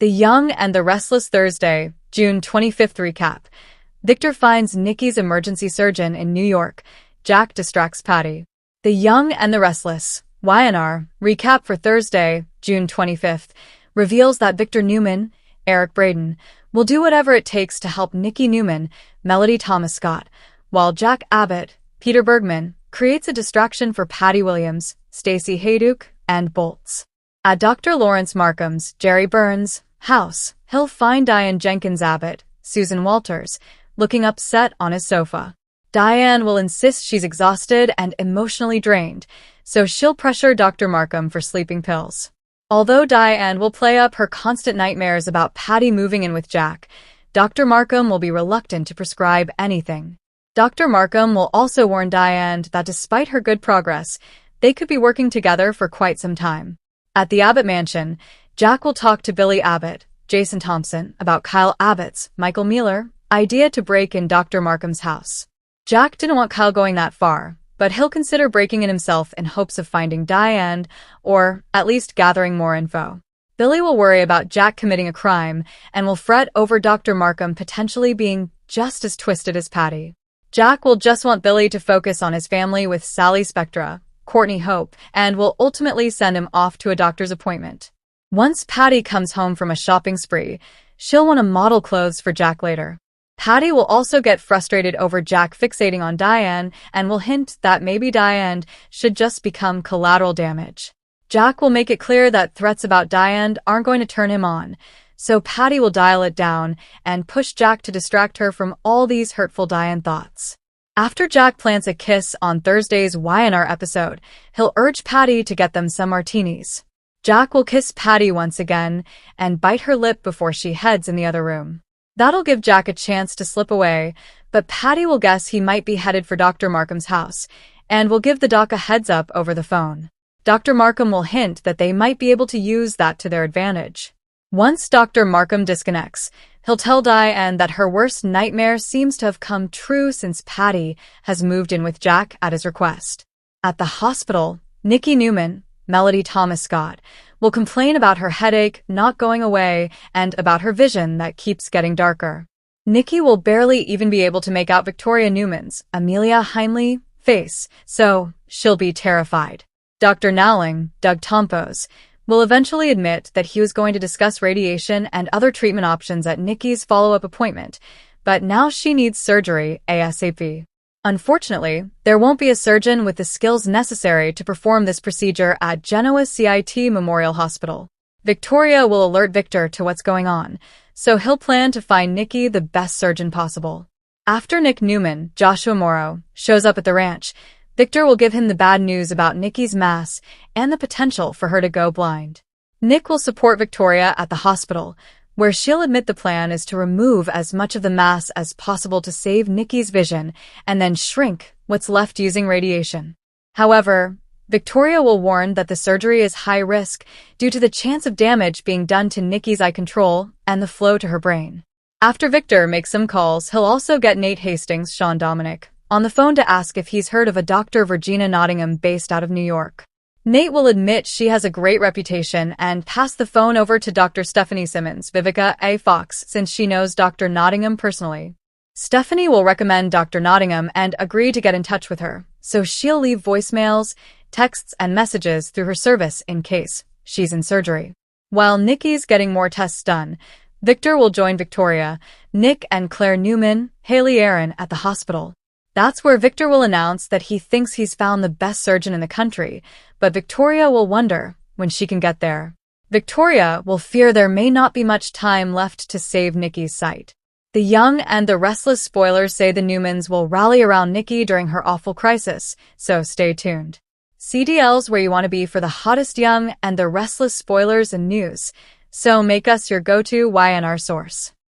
The Young and the Restless Thursday, June 25th recap. Victor finds Nikki's emergency surgeon in New York. Jack distracts Patty. The Young and the Restless, YNR, recap for Thursday, June 25th, reveals that Victor Newman, Eric Braden, will do whatever it takes to help Nikki Newman, Melody Thomas Scott, while Jack Abbott, Peter Bergman, creates a distraction for Patty Williams, Stacey Hayduke, and Bolts. At Dr. Lawrence Markham's, Jerry Burns, house, he'll find Diane Jenkins Abbott, Susan Walters, looking upset on his sofa. Diane will insist she's exhausted and emotionally drained, so she'll pressure Dr. Markham for sleeping pills. Although Diane will play up her constant nightmares about Patty moving in with Jack, Dr. Markham will be reluctant to prescribe anything. Dr. Markham will also warn Diane that despite her good progress, they could be working together for quite some time. At the Abbott mansion, Jack will talk to Billy Abbott, Jason Thompson, about Kyle Abbott's, Michael Mueller, idea to break in Dr. Markham's house. Jack didn't want Kyle going that far, but he'll consider breaking in himself in hopes of finding Diane, or at least gathering more info. Billy will worry about Jack committing a crime and will fret over Dr. Markham potentially being just as twisted as Patty. Jack will just want Billy to focus on his family with Sally Spectra, Courtney Hope, and will ultimately send him off to a doctor's appointment. Once Patty comes home from a shopping spree, she'll want to model clothes for Jack later. Patty will also get frustrated over Jack fixating on Diane and will hint that maybe Diane should just become collateral damage. Jack will make it clear that threats about Diane aren't going to turn him on, so Patty will dial it down and push Jack to distract her from all these hurtful Diane thoughts. After Jack plants a kiss on Thursday's YNR episode, he'll urge Patty to get them some martinis. Jack will kiss Patty once again and bite her lip before she heads in the other room. That'll give Jack a chance to slip away, but Patty will guess he might be headed for Dr. Markham's house and will give the doc a heads up over the phone. Dr. Markham will hint that they might be able to use that to their advantage. Once Dr. Markham disconnects, he'll tell Diane that her worst nightmare seems to have come true since Patty has moved in with Jack at his request. At the hospital, Nikki Newman, Melody Thomas Scott, will complain about her headache not going away and about her vision that keeps getting darker. Nikki will barely even be able to make out Victoria Newman's, Amelia Heinley, face, so she'll be terrified. Dr. Nowling, Doug Tompos, will eventually admit that he was going to discuss radiation and other treatment options at Nikki's follow-up appointment, but now she needs surgery ASAP. Unfortunately, there won't be a surgeon with the skills necessary to perform this procedure at Genoa City Memorial Hospital. Victoria will alert Victor to what's going on, so he'll plan to find Nikki the best surgeon possible. After Nick Newman, Joshua Morrow, shows up at the ranch, Victor will give him the bad news about Nikki's mass and the potential for her to go blind. Nick will support Victoria at the hospital, where she'll admit the plan is to remove as much of the mass as possible to save Nikki's vision and then shrink what's left using radiation. However, Victoria will warn that the surgery is high risk due to the chance of damage being done to Nikki's eye control and the flow to her brain. After Victor makes some calls, he'll also get Nate Hastings, Sean Dominic, on the phone to ask if he's heard of a Dr. Virginia Nottingham based out of New York. Nate will admit she has a great reputation and pass the phone over to Dr. Stephanie Simmons, Vivica A. Fox, since she knows Dr. Nottingham personally. Stephanie will recommend Dr. Nottingham and agree to get in touch with her, so she'll leave voicemails, texts, and messages through her service in case she's in surgery. While Nikki's getting more tests done, Victor will join Victoria, Nick, and Claire Newman, Haley Aaron at the hospital. That's where Victor will announce that he thinks he's found the best surgeon in the country, but Victoria will wonder when she can get there. Victoria will fear there may not be much time left to save Nikki's sight. The Young and the Restless spoilers say the Newmans will rally around Nikki during her awful crisis, so stay tuned. CDL's where you want to be for the hottest Young and the Restless spoilers and news, so make us your go-to YNR source.